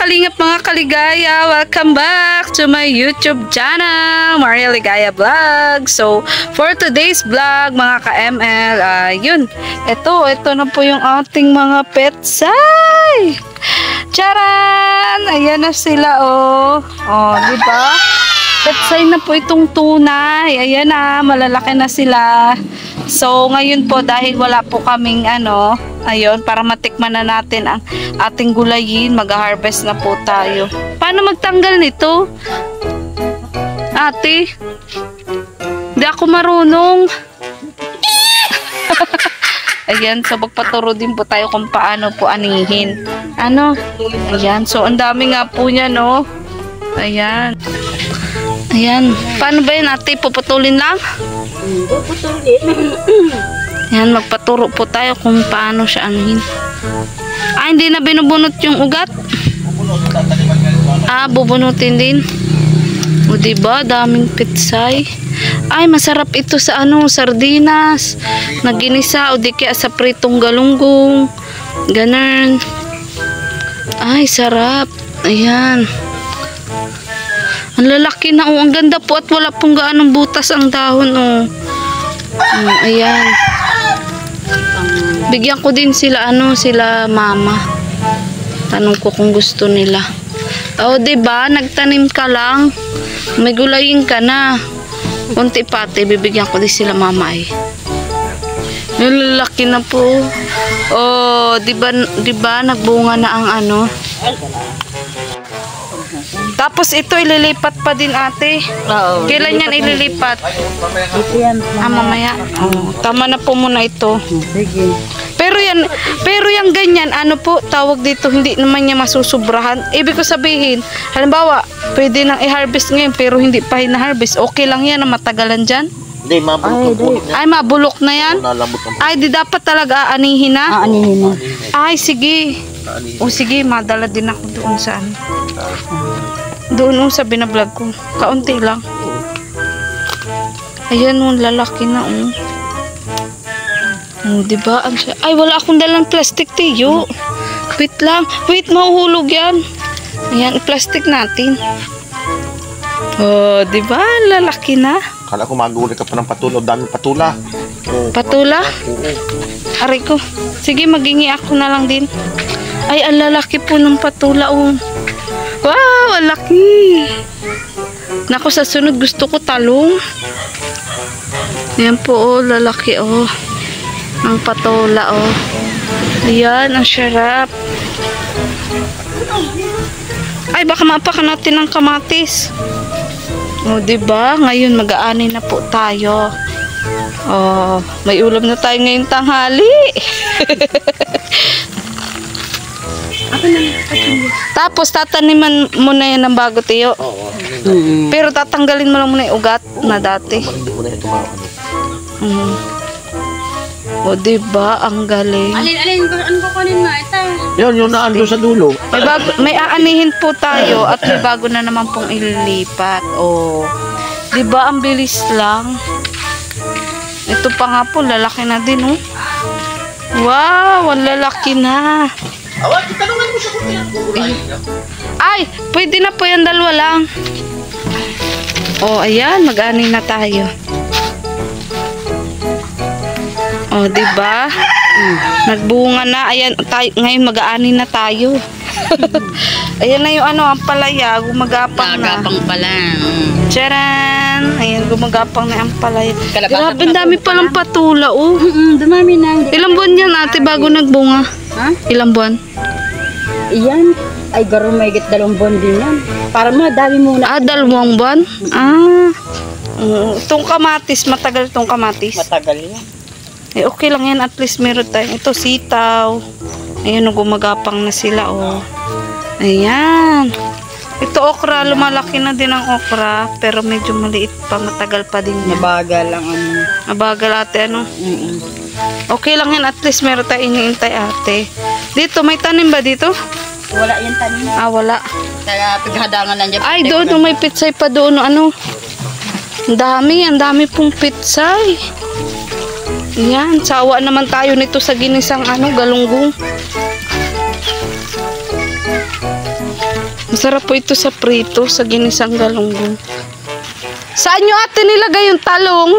kalingap, mga kaligaya, welcome back to my YouTube channel, Maria Ligaya Vlog. So, for today's vlog, mga ka-ML, yun, ito na po yung ating mga petsay. Charan! Ayan na sila, oh. Oh, di ba? Petsay na po itong tunay. Ayan na, malalaki na sila. So, ngayon po, dahil wala po kaming ayun, para matikman na natin ang ating gulayin, mag-harvest na po tayo. Paano magtanggal nito? Ate? Hindi ako marunong. Ayan, so magpaturo din po tayo kung paano po anihin. Ayan, so ang dami nga po niya, no? Ayan. Ayan, paano ba yun, ate? Puputulin lang? Puputulin. Ayan, magpaturo po tayo kung paano siya anihin. Hindi na binubunot yung ugat? Bubunutin din. O diba, daming pitsay. Ay, masarap ito sa sardinas. Naginisa o di kaya sa pritong galunggong. Ganun. Ay, sarap. Ayan. Ang lalaki na, ang ganda po at wala pong gaanong butas ang dahon, ayan. Bigyan ko din sila, sila mama. Tanong ko kung gusto nila. Diba, nagtanim ka lang. May gulayin ka na. Kunti pati, bibigyan ko din sila mama Yung lalaki na po. Diba, nagbunga na ang Tapos ito ililipat pa din, ate. Oo. Kailan yan ililipat? Ito yan. Mamaya. Tama na po muna ito. Sige. Pero yan ganyan, po, tawag dito, hindi naman niya masusubrahan. Ibig ko sabihin, halimbawa, pwede nang i-harvest ngayon, pero hindi pa hina-harvest. Okay lang yan na matagalan dyan? Hindi, mabulok na. Ay, mabulok na yan? Ay, di dapat talaga aanihin na? Aanihin na. Ay, sige. Sige, madala din ako doon sa Doon sa binablog ko. Kaunti lang. Ayan, lalaki na, diba? Ay, wala akong dalang plastic, tiyo. Wait lang. Wait, mahuhulog yan. Ayan, plastic natin. Diba? Lalaki na. Kala ko maguli ka pa ng patula. Daming patula. Patula? Aray ko. Sige, magingi ako na lang din. Ay, ang lalaki po ng patula, Wow, ang laki. Naku, sa sunod gusto ko talong. Ayan po, lalaki, ang patula, Ayan, ang sarap. Ay, baka maapakan natin ng kamatis. Diba? Ngayon, mag-aani na po tayo. May ulam na tayo ngayong tanghali. Tapos, tataniman mo na yan ng bago, tiyo. Pero tatanggalin mo lang muna yung ugat na dati. Diba? Ang galing. Alin, ano ko kunin mo? Ito. Yun naando sa dulo. May aanihin po tayo at may bago na naman pong ililipat. Diba? Ang bilis lang. Ito pa nga po, lalaki na din, Wow, ang lalaki na. Tanungan mo siya kung Ay, pwede na po yan, dalawa lang. Ayan, mag-ani na tayo. Diba? Nagbunga na. Ayan, ngayon mag-aani na tayo. Ayan na yung ang palaya, gumagapang na. Gumagapang pala. Charan! Ayan, gumagapang na ang palaya. Grabe, dami palang patula, Dumami na. Ilang buwan yan, ate, bago nagbunga? Ha? Ilang buwan? Iyan. Ay, garo may 2 buwan din yan. Para madami muna. 2 buwan? Itong kamatis, matagal itong kamatis. Matagal yan. Okay lang yan, at least meron tayo. Ito, sitaw. Ayan, gumagapang na sila, Ayan. Ito, okra. Lumalaki na din ang okra. Pero medyo maliit pa. Matagal pa din yan. Mabagal lang Mabagal, ate, Okay lang yan, at least meron tayo iniintay, ate. Dito, may tanim ba dito? Wala yan tanim. Wala. Kaya paghadangan lang dyan. Ay, doon, may pitsay pa doon. Ang dami pong pitsay. Yan, sawa naman tayo nito sa ginisang galunggong. Masarap po ito sa prito, sa ginisang galunggong. Saan nyo ate nilagay yung talong?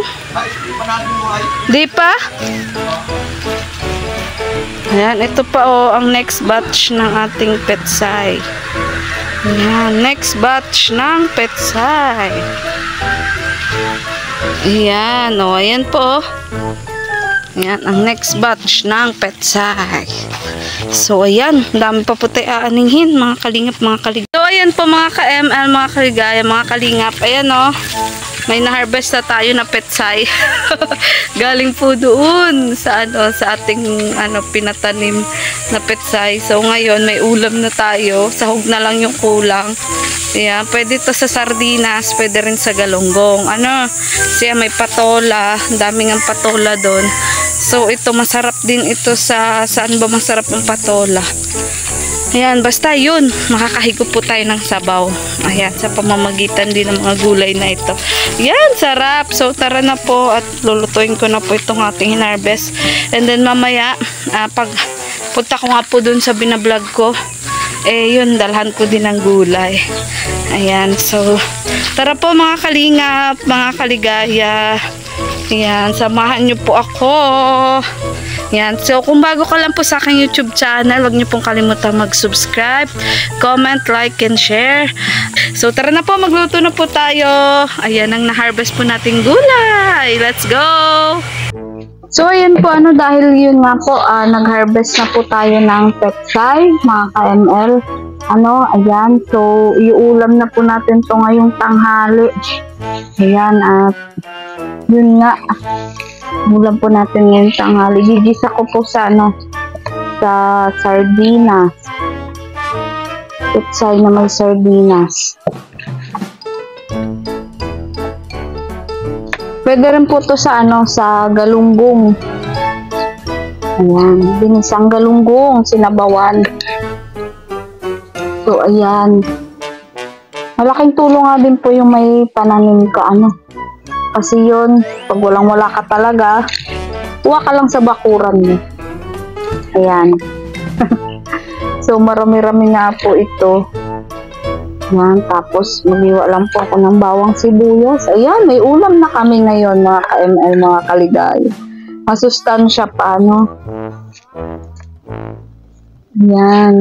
Di pa? Ayan, ito pa ang next batch ng ating petsay. Ayan, next batch ng petsay. Ayan, ayan po. Ayan, ang next batch ng petsay. So, ayan, dami pa po tayo aaninghin, mga kalingap, mga kaligaya. So, ayan po mga ka-ML, mga kaligaya, mga kalingap. Ayan may na-harvest na tayo na petsay. Galing po doon sa sa ating pinatanim na petsay. So ngayon may ulam na tayo, sahog na lang yung kulang. Ayan, pwede to sa sardinas, pwede rin sa galunggong. Siya may patola, daming ang patola doon. So ito masarap din ito saan ba masarap ang patola? Ayan, basta yun, makakahigop po tayo ng sabaw. Ayan, sa pamamagitan din ng mga gulay na ito. Ayan, sarap. So, tara na po at lulutuin ko na po itong ating hinarvest. And then, mamaya, pag punta ko nga po dun sa binablog ko, yun, dalhan ko din ng gulay. Ayan, so, tara po mga kalingap, mga kaligaya. Ayan, samahan nyo po ako. Yan. So, kung bago ka lang po sa aking YouTube channel, huwag niyo pong kalimutan mag-subscribe, comment, like, and share. So, tara na po, magluto na po tayo. Ayan ang na-harvest po nating gulay. Let's go! So, ayan po, dahil yun nga po, nag-harvest na po tayo ng petsay, mga ka-ML. Ayan, so, iulam na po natin to ngayong tanghali. Ayan, at yun nga, ulam po natin ngayon tanghali. Gigisa ko po sa sa sardinas. Petsay na may sardinas. Pwede rin po to sa sa galunggong. Ayan, binisang galunggong, sinabawan. So ayan. Malaking tulong nga din po yung may pananim ka Kasi yun, pag walang-wala ka talaga, kuha ka lang sa bakuran mo. Ayan. So, marami-rami nga po ito. Ayan, tapos mag-iwa lang po ako ng bawang sibuyas. Ayan, may ulam na kami ngayon, mga ka-ML, mga kaligaya. Masustansya pa, Ayan.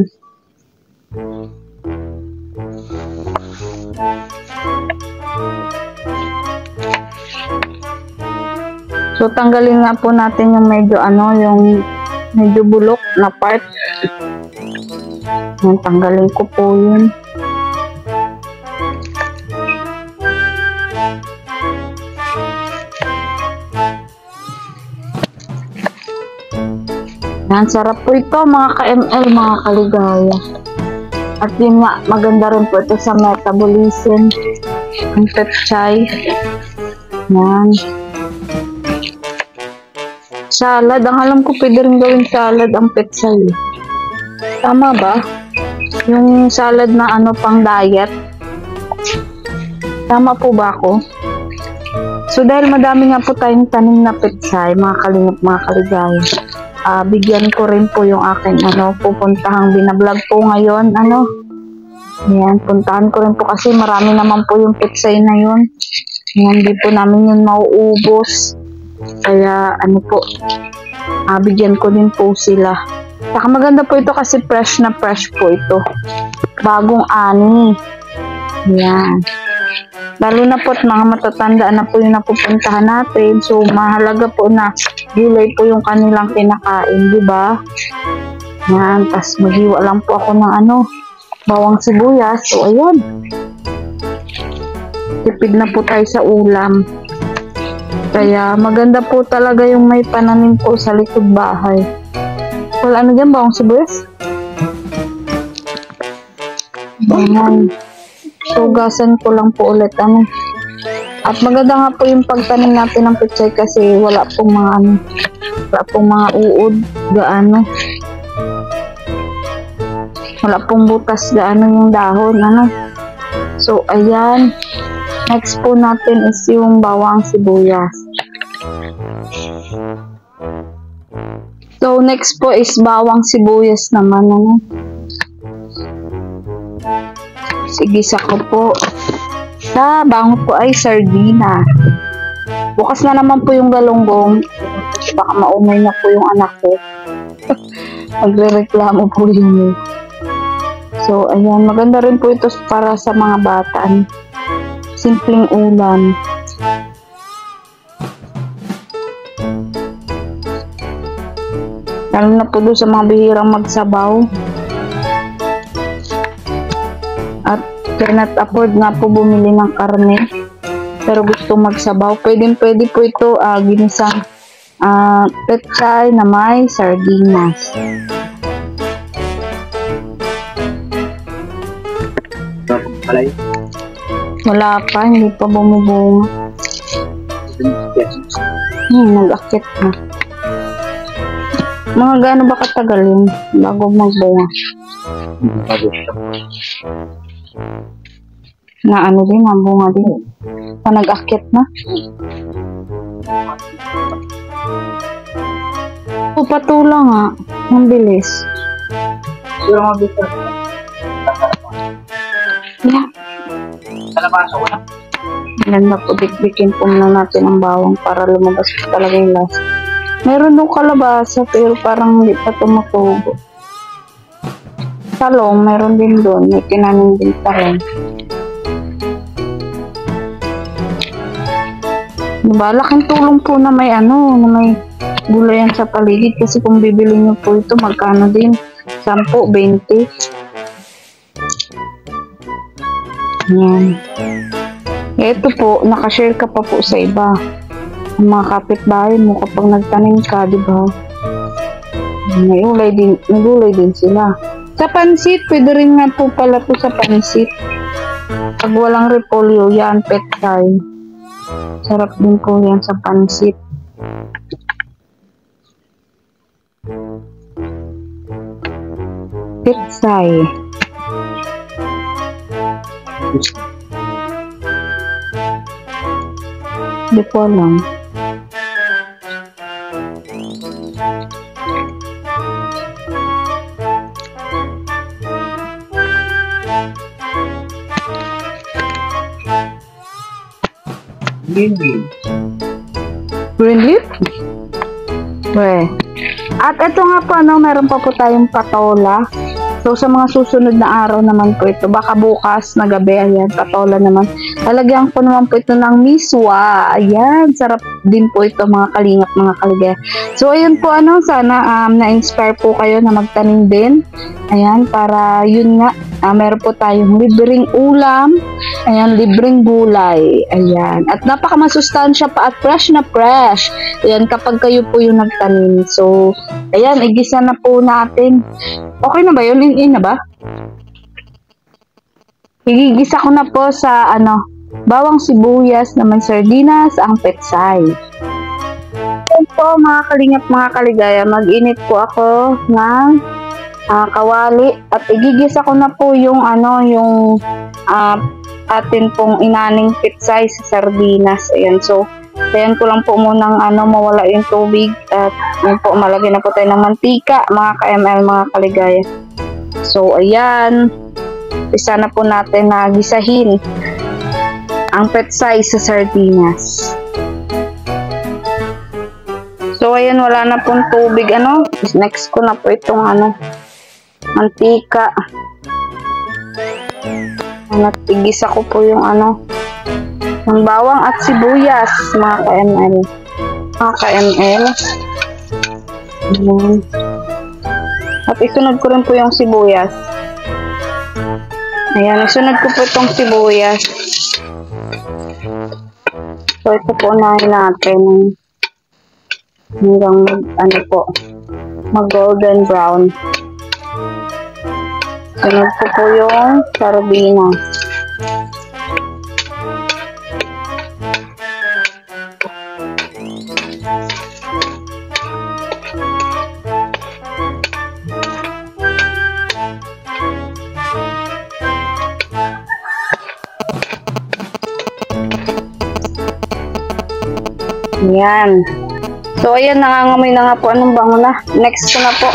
So, tanggalin nga po natin yung medyo yung medyo bulok na part. Yan, tanggalin ko po yun. Yan, sarap po ito mga ka-ML, mga kaligaya. At yun nga, maganda rin po ito sa metabolism. Ang petsay. Yan. Salad. Ang alam ko, pwede rin gawin salad ang petsay. Tama ba? Yung salad na pang diet. Tama po ba ako? So, dahil madami nga po tayong tanim na petsay, mga kalingap, mga kaligaya, bigyan ko rin po yung aking pupuntahang binablog po ngayon. Ayan, puntahan ko rin po kasi marami naman po yung petsay na yun. Ayan, hindi po namin yun mauubos. Kaya bigyan ko din po sila. Saka maganda po ito kasi fresh na fresh po ito. Bagong ani. Yan. Lalo na po at mga matatanda na po yung napupuntahan natin. So mahalaga po na gulay po yung kanilang kinakain, di ba? Yan. Tapos maghiwa lang po ako ng bawang sibuyas. So ayan. Tipid na po tayo sa ulam. Kaya maganda po talaga yung may pananim po sa likod bahay. Wala dyan, bawang sibuyas? Ayan. Sugasan ko lang po ulit. At maganda nga po yung pagtanim natin ng petsay kasi wala pong mga uod gaano. Wala pong butas gaano yung dahon. So, ayan. Next po natin is yung bawang sibuyas. So, next po is bawang sibuyas naman. Tapos igisa ko po. Sa bango po ay sardina. Bukas na naman po yung galunggong. Baka maumay na po yung anak ko. Magre-reklamo po yun. So, ayan. Maganda rin po ito para sa mga bata. Simpleng ulam. Lalo na po doon sa mga bihirang magsabaw. At cannot afford nga po bumili ng karne. Pero gusto magsabaw. Pwede po ito ginisang pechay na may sardinas. Wala pa, hindi pa bumubunga. Nag-akit na. Mga gaano ba katagal yun bago magbunga? Na ano din, ang bunga din. Nag-akit na. Patula nga. Ang bilis. Yeah. Ganda po, dikdikin po muna natin ang bawang para lumabas po talaga yung lasa. Meron nung kalabasa pero parang hindi pa tumutubo. Talong, meron din doon. May tinanim din talong. Diba? Laking tulong po na may na may gulayan sa paligid kasi kung bibili nyo po ito, magkano din? 10, 20. Yan. Ito po, nakashare ka pa po sa iba. Ang mga kapitbahay mo kapag nagtanim ka, di ba? May gulay din sila. Sa pansit, pwede rin nga po pala po sa pansit. Pag walang repolyo, yan, pechay. Sarap din po yan sa pansit. Pechay. Di ko alam. Green leaf? Weh. At ito nga po, meron pa po tayong patola. So, sa mga susunod na araw naman po ito, baka bukas na gabi, ayan, patola naman. Talagyan ko naman po ito ng miswa. Ayan, sarap din po ito mga kalingap, mga kaligaya. So, ayan po, sana na-inspire po kayo na magtanim din. Ayan, para yun nga, meron po tayong libreng ulam. Ayan, libreng gulay. Ayan, at napaka-masustansya pa at fresh na fresh. Ayan, kapag kayo po yung nagtanim. So, ayan, igisa na po natin. Okay na ba yun? In na ba? Igigisa ko na po sa bawang sibuyas na may sardinas ang pechay. Ayan po mga kalingap, mga kaligaya, mag-init po ako ng kawali at igigisa ko na po yung atin pong inaning pechay sa sardinas. Ayan, so ayan ko lang po munang mawala yung tubig at yun po, malagay na po tayo ng mantika, mga ka-ML, mga kaligaya. So, ayan. Isa na po natin na gisahin ang pechay sa sardinas. So, ayan, wala na pong tubig, Next ko na po itong, mantika. Natigisa ko po yung, ng bawang at sibuyas, mga ka-ML. Mga ka-ML. At isunod ko rin po yung sibuyas. Ayan, isunod ko po itong sibuyas. So, ito po unahin natin hanggang mag-golden brown. Sunod ko po yung sardinas. Yan. So, ayan, nangangamoy na nga po. Anong bango na? Next ko na po.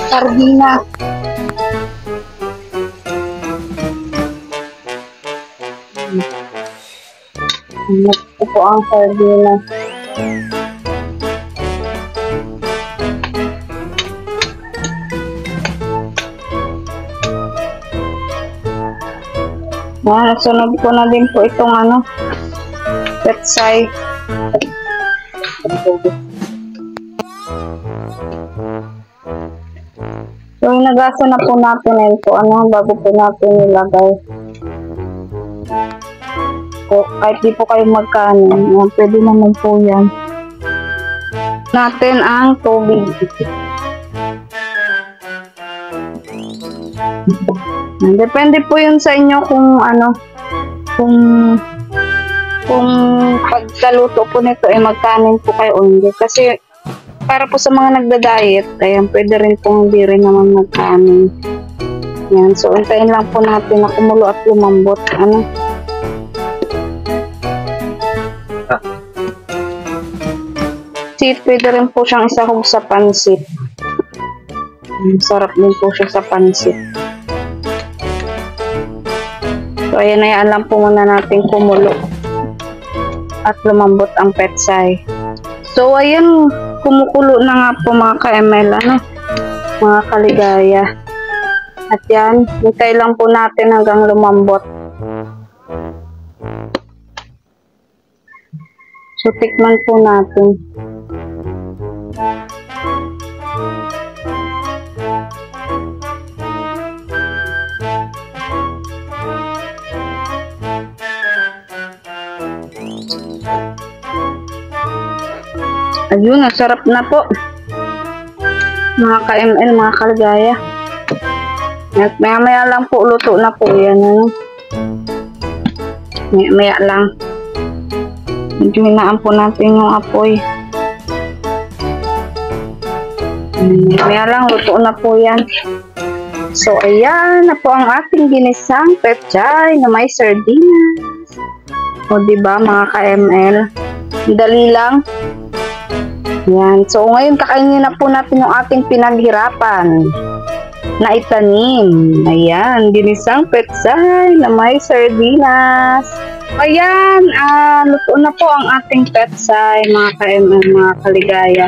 Sardina. Ito po ang sardinas. Sunod ko na din po itong petsay. So, inagasa na po natin ito, bago po natin nilagay. So, kahit di po kayo magkanin, pwede naman po yan. Natin ang tubig. Depende po yun sa inyo kung kung pagkaluto po nito ay magkanin po kayo o hindi. Kasi para po sa mga nagda-diet, ayan, pwede rin po hindi rin naman magkanin. Yan, so untayin lang po natin na kumulo at lumambot. Pwede rin po siyang isahog sa pansit. Sarap din po siya sa pansit. So, ayan, ayaan lang po muna natin kumulo at lumambot ang petsay. So, ayan, kumukulo na nga po mga ka-ML, mga kaligaya. At yan, hintay lang po natin hanggang lumambot. So, tikman po natin. Ayun, sarap na po. Mga ka-ML, mga kaligaya. At maya-maya lang po, luto na po yan. Maya-maya lang. Medyo hinaan po natin yung apoy. Maya lang, luto na po yan. So, ayan na po ang ating ginisang pechay na may sardinas. O, diba, mga ka-ML? Dali lang. Yan. So, ngayon kakainin na po natin yung ating pinaghirapan na itanim. Ayan, ginisang petsay na may sardinas. Ayan, luto na po ang ating petsay, mga ka-ML, mga kaligaya.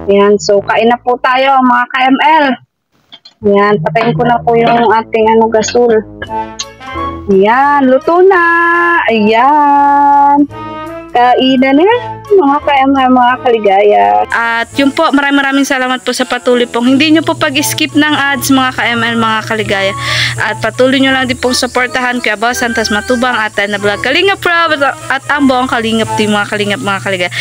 Ayan, so kain na po tayo, mga ka-ML. Ayan, patayin ko na po yung ating gasol. Ayan, luto na. Ayan. Kainan na mga ka-ML, mga kaligaya. At yun po, maraming salamat po sa patuloy pong hindi nyo po pag-skip ng ads, mga ka-ML, mga kaligaya. At patuloy nyo lang din pong supportahan kaya Boss Santos Matubang at na vlog Kalingap Rob at ang buong Kalingap team, mga Kalingap, mga kaligaya.